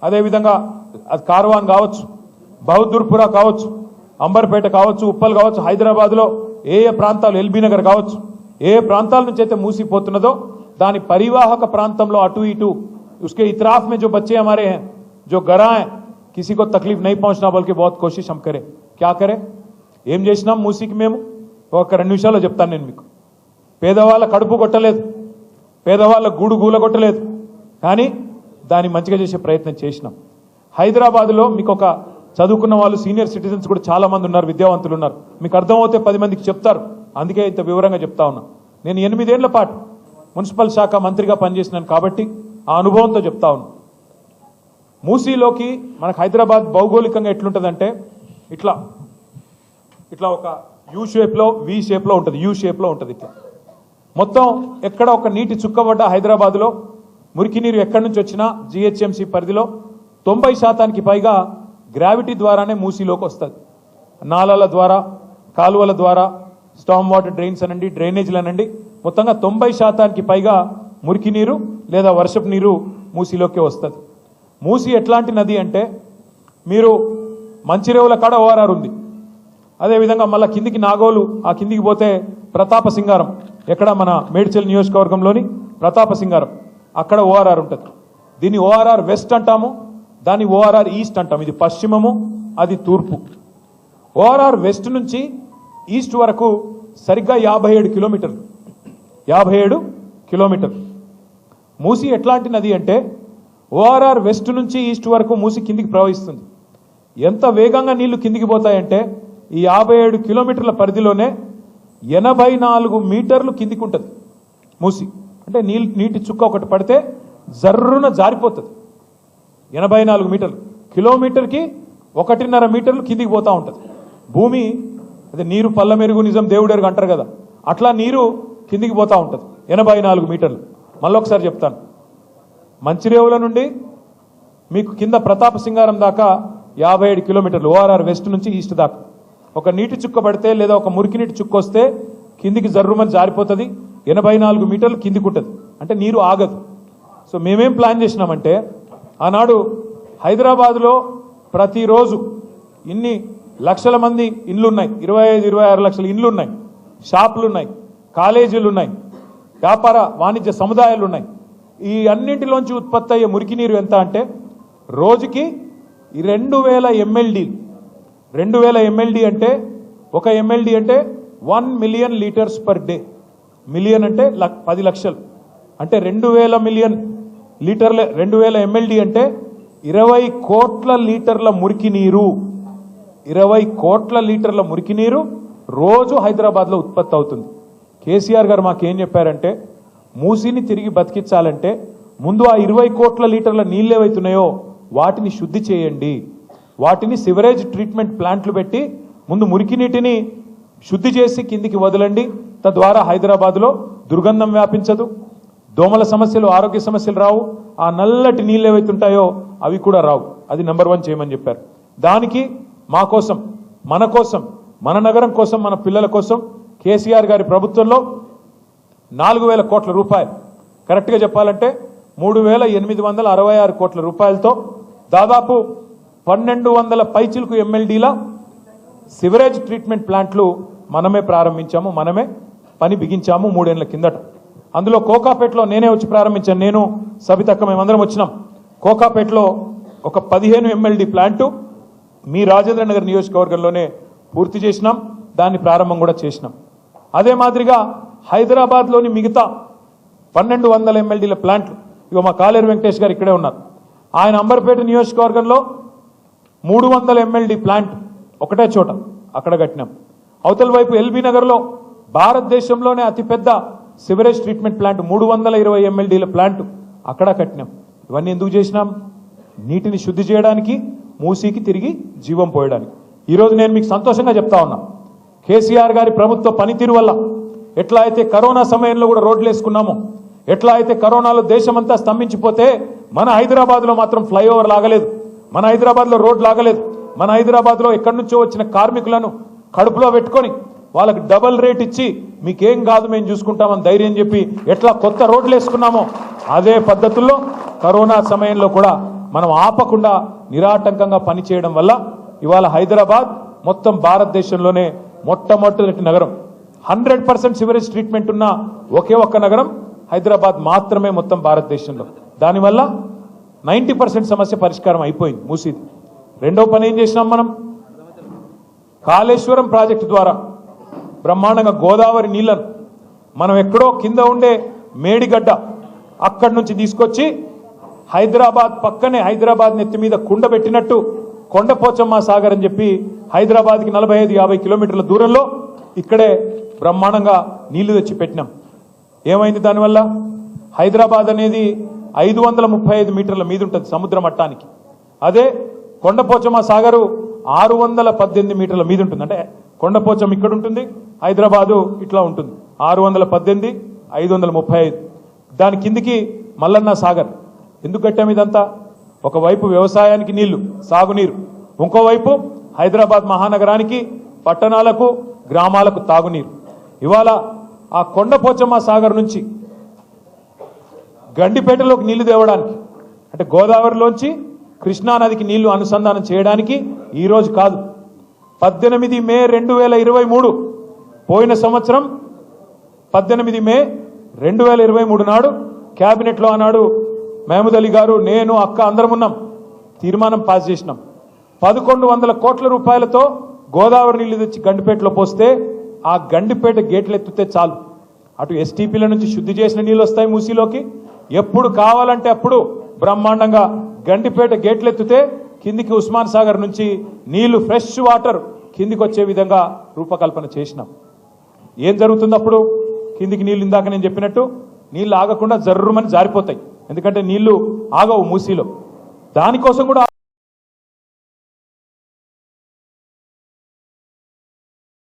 అదేవిధంగా అది కార్వాన్ కావచ్చు, బహదూర్పురా కావచ్చు, అంబర్పేట కావచ్చు, ఉప్పల్ కావచ్చు, హైదరాబాద్లో ఏ ప్రాంతాలు, ఎల్బీ నగర్ కావచ్చు, ఏ ప్రాంతాల నుంచి అయితే మూసిపోతున్నదో దాని పరివాహక ప్రాంతంలో అటు ఇటు उसके इतराफ में जो बच्चे हमारे हैं जो गरा हैं किसी को तकलीफ नहीं पहुंचना बल्कि बहुत कोशिश हम करें। क्या करें? ఏం చేసినాం మూసికి మేము ఒక 2 నిమిషాల్లో చెప్తాను నేను మీకు. పేదవాళ్ళ కడుపు కొట్టలేదు, పేదవాళ్ళ గూడు గూలగొట్టలేదు, కానీ దాన్ని మంచిగా చేసే ప్రయత్నం చేసినాం. హైదరాబాద్లో మీకు ఒక చదువుకున్న వాళ్ళు సీనియర్ సిటిజన్స్ కూడా చాలా మంది ఉన్నారు, విద్యావంతులు ఉన్నారు. మీకు అర్థమవుతే 10 మందికి చెప్తారు, అందుకే ఇంత వివరంగా చెప్తా ఉన్నా. నేను 8 ఏళ్ల పాటు మున్సిపల్ శాఖ మంత్రిగా పనిచేసినాను కాబట్టి ఆ అనుభవంతో చెప్తా ఉన్నా. మూసీలోకి మనకు హైదరాబాద్ భౌగోళికంగా ఎట్లుంటుందంటే ఇట్లా ఇట్లా ఒక యూ షేప్లో, వి షేప్లో ఉంటుంది, యూ షేప్లో ఉంటుంది. ఇట్లా మొత్తం ఎక్కడ ఒక నీటి చుక్కబడ్డ హైదరాబాద్లో మురికి నీరు ఎక్కడి నుంచి వచ్చినా జిహెచ్ఎంసీ పరిధిలో 90% పైగా గ్రావిటీ ద్వారానే మూసీలోకి వస్తుంది. నాలాల ద్వారా, కాలువల ద్వారా, స్టామ్ వాటర్ డ్రైన్స్ అనండి, డ్రైనేజీలు అనండి, మొత్తంగా 90% పైగా మురికి నీరు లేదా వర్షపు నీరు మూసీలోకే వస్తుంది. మూసీ ఎట్లాంటి నది అంటే మీరు మంచిరేవుల కాడ ఓఆర్ఆర్ ఉంది, అదేవిధంగా మళ్ళీ కిందికి నాగోలు, ఆ కిందికి పోతే ప్రతాప సింగారం, ఎక్కడ మన మేడ్చల్ నియోజకవర్గంలోని ప్రతాప సింగారం, అక్కడ ఓఆర్ఆర్ ఉంటుంది. దీన్ని ఓఆర్ఆర్ వెస్ట్ అంటాము, దాన్ని ఓఆర్ఆర్ ఈస్ట్ అంటాం. ఇది పశ్చిమము, అది తూర్పు. ఓఆర్ఆర్ వెస్ట్ నుంచి ఈస్ట్ వరకు సరిగ్గా 57 కిలోమీటర్లు. 57 కిలోమీటర్లు. మూసీ ఎట్లాంటి నది అంటే ఓఆర్ఆర్ వెస్ట్ నుంచి ఈస్ట్ వరకు మూసీ కిందికి ప్రవహిస్తుంది. ఎంత వేగంగా నీళ్లు కిందికి పోతాయంటే ఈ 57 కిలోమీటర్ల పరిధిలోనే 84 మీటర్లు కిందికి ఉంటుంది మూసీ. అంటే నీటి చుక్క ఒకటి పడితే జర్రున జారిపోతుంది. 84 మీటర్లు, కిలోమీటర్కి 1.5 మీటర్లు కిందికి పోతూ ఉంటుంది భూమి. అదే నీరు పల్ల మెరుగు నిజం దేవుడెరుగు అంటారు కదా, అట్లా నీరు కిందికి పోతూ ఉంటుంది 84 మీటర్లు. మళ్ళీ ఒకసారి చెప్తాను, మంచిరేవుల నుండి మీకు కింద ప్రతాప సింగారం దాకా 57 కిలోమీటర్లు, ఓఆర్ఆర్ వెస్ట్ నుంచి ఈస్ట్ దాకా. ఒక నీటి చుక్క పడితే లేదా ఒక మురికి నీటి చుక్క వస్తే కిందికి జర్రుమని జారిపోతుంది, 84 మీటర్లు కిందికి ఉంటుంది. అంటే నీరు ఆగదు. సో మేమేం ప్లాన్ చేసినామంటే ఆనాడు హైదరాబాద్లో ప్రతిరోజు ఇన్ని లక్షల మంది ఇండ్లు ఉన్నాయి, 25-26 లక్షల ఇండ్లు ఉన్నాయి, షాపులు ఉన్నాయి, కాలేజీలు ఉన్నాయి, వ్యాపార వాణిజ్య సముదాయాలు ఉన్నాయి. ఈ అన్నింటిలోంచి ఉత్పత్తి అయ్యే మురికి నీరు ఎంత అంటే రోజుకి 2000 MLD. 2000 MLD అంటే ఒక MLD అంటే 1 million litres per day. Million అంటే 10 లక్షలు, అంటే 2000 మిలియన్ లీటర్ల 2000 MLD అంటే 20 కోట్ల లీటర్ల మురికి నీరు. 20 కోట్ల లీటర్ల మురికి నీరు రోజు హైదరాబాద్లో ఉత్పత్తి అవుతుంది. కేసీఆర్ గారు మాకేం చెప్పారంటే మూసీని తిరిగి బతికించాలంటే ముందు ఆ 20 కోట్ల లీటర్ల నీళ్ళు ఏవైతున్నాయో వాటిని శుద్ధి చేయండి, వాటిని సివరేజ్ ట్రీట్మెంట్ ప్లాంట్లు పెట్టి ముందు మురికి నీటిని శుద్ధి చేసి కిందికి వదలండి. తద్వారా హైదరాబాద్లో దుర్గంధం వ్యాపించదు, దోమల సమస్యలు, ఆరోగ్య సమస్యలు రావు, ఆ నల్లటి నీళ్ళు ఏవైతుంటాయో అవి కూడా రావు. అది నెంబర్ 1 చేయమని చెప్పారు. దానికి మా కోసం, మన కోసం, మన నగరం కోసం, మన పిల్లల కోసం కేసీఆర్ గారి ప్రభుత్వంలో 4000 కోట్ల రూపాయలు, కరెక్ట్గా చెప్పాలంటే 3866 కోట్ల రూపాయలతో దాదాపు 1200 పైచిలకు MLDల సివరేజ్ ట్రీట్మెంట్ ప్లాంట్లు మనమే ప్రారంభించాము, మనమే పని బిగించాము 3 ఏళ్ల కిందట. అందులో కోకాపేటలో నేనే వచ్చి ప్రారంభించాను, నేను సబితక్క మేమందరం వచ్చినాం. కోకాపేటలో ఒక 15 MLD ప్లాంటు మీ రాజేంద్ర నగర్ నియోజకవర్గంలోనే పూర్తి చేసినాం, దాన్ని ప్రారంభం కూడా చేసినాం. అదే మాదిరిగా హైదరాబాద్లోని మిగతా 1200 MLDల ప్లాంట్లు, ఇక మా కాలేరు వెంకటేష్ గారు ఇక్కడే ఉన్నారు, ఆయన అంబర్పేట నియోజకవర్గంలో 300 MLD ప్లాంట్ ఒకటే చోట అక్కడ కట్టినాం. అవతల వైపు ఎల్బీ నగర్లో భారతదేశంలోనే అతిపెద్ద సివరేజ్ ట్రీట్మెంట్ ప్లాంట్ 320 MLDల ప్లాంట్ అక్కడ కట్టినాం. ఇవన్నీ ఎందుకు చేసినాం? నీటిని శుద్ధి చేయడానికి, మూసీకి తిరిగి జీవం పోయడానికి. ఈరోజు నేను మీకు సంతోషంగా చెప్తా ఉన్నా, కేసీఆర్ గారి ప్రభుత్వ పనితీరు వల్ల ఎట్లా అయితే కరోనా సమయంలో కూడా రోడ్లు వేసుకున్నామో, ఎట్లా అయితే కరోనాలో దేశమంతా స్తంభించిపోతే మన హైదరాబాద్లో మాత్రం ఫ్లైఓవర్ లాగలేదు, మన హైదరాబాద్లో రోడ్ లాగలేదు. మన హైదరాబాద్లో ఎక్కడి నుంచో వచ్చిన కార్మికులను కడుపులో పెట్టుకొని వాళ్ళకి డబల్ రేట్ ఇచ్చి మీకేం కాదు మేము చూసుకుంటామని ధైర్యం చెప్పి ఎట్లా కొత్త రోడ్లు వేసుకున్నామో అదే పద్ధతుల్లో కరోనా సమయంలో కూడా మనం ఆపకుండా నిరాటంకంగా పనిచేయడం వల్ల ఇవాళ హైదరాబాద్ మొత్తం భారతదేశంలోనే మొట్టమొదటి నగరం. 100% సివరేజ్ ట్రీట్మెంట్ ఉన్న ఒకే ఒక్క నగరం హైదరాబాద్ మాత్రమే మొత్తం భారతదేశంలో. దానివల్ల 90% సమస్య పరిష్కారం అయిపోయింది మూసీది. రెండో పని ఏం చేసినాం మనం? కాళేశ్వరం ప్రాజెక్టు ద్వారా బ్రహ్మాండంగా గోదావరి నీళ్లను మనం ఎక్కడో కింద ఉండే మేడిగడ్డ అక్కడి నుంచి తీసుకొచ్చి హైదరాబాద్ పక్కనే, హైదరాబాద్ నెత్తి మీద కుండ పెట్టినట్టు కొండపోచమ్మ సాగర్ అని చెప్పి హైదరాబాద్కి 45-50 కిలోమీటర్ల దూరంలో ఇక్కడే బ్రహ్మాండంగా నీళ్లు తెచ్చి పెట్టినాం. ఏమైంది దానివల్ల? హైదరాబాద్ అనేది 535 మీటర్ల మీద ఉంటుంది సముద్ర మట్టానికి. అదే కొండపోచమ్మ సాగరు 618 మీటర్ల మీద ఉంటుంది. అంటే కొండపోచమ్మ ఇక్కడ ఉంటుంది, హైదరాబాదు ఇట్లా ఉంటుంది. 618, 535. దాని కిందికి మల్లన్న సాగర్. ఎందుకు కట్టాం ఇదంతా? ఒకవైపు వ్యవసాయానికి నీళ్లు, సాగునీరు, ఇంకోవైపు హైదరాబాద్ మహానగరానికి, పట్టణాలకు, గ్రామాలకు తాగునీరు. ఇవాళ ఆ కొండపోచమ్మ సాగర్ నుంచి గండిపేటలోకి నీళ్లు తేవడానికి, అంటే గోదావరిలోంచి కృష్ణానదికి నీళ్లు అనుసంధానం చేయడానికి ఈరోజు కాదు, 18 మే 2023 పోయిన సంవత్సరం 18 మే 2023 నాడు క్యాబినెట్లో ఆనాడు మహమూద్ అలీ గారు, నేను, అక్క అందరం ఉన్నాం. తీర్మానం పాస్ చేసినాం. 1100 కోట్ల రూపాయలతో గోదావరి నీళ్లు తెచ్చి గండిపేటలో పోస్తే ఆ గండిపేట గేట్లు ఎత్తితే చాలు, అటు ఎస్టీపీల నుంచి శుద్ధి చేసిన నీళ్ళు వస్తాయి మూసీలోకి. ఎప్పుడు కావాలంటే అప్పుడు బ్రహ్మాండంగా గండిపేట గేట్లు ఎత్తితే కిందికి ఉస్మాన్ సాగర్ నుంచి నీళ్లు, ఫ్రెష్ వాటర్ కిందికి వచ్చే విధంగా రూపకల్పన చేసినాం. ఏం జరుగుతుంది అప్పుడు? కిందికి నీళ్లు ఇందాక నేను చెప్పినట్టు నీళ్లు ఆగకుండా జర్రుమని జారిపోతాయి. ఎందుకంటే నీళ్లు ఆగవు మూసీలో. దానికోసం కూడా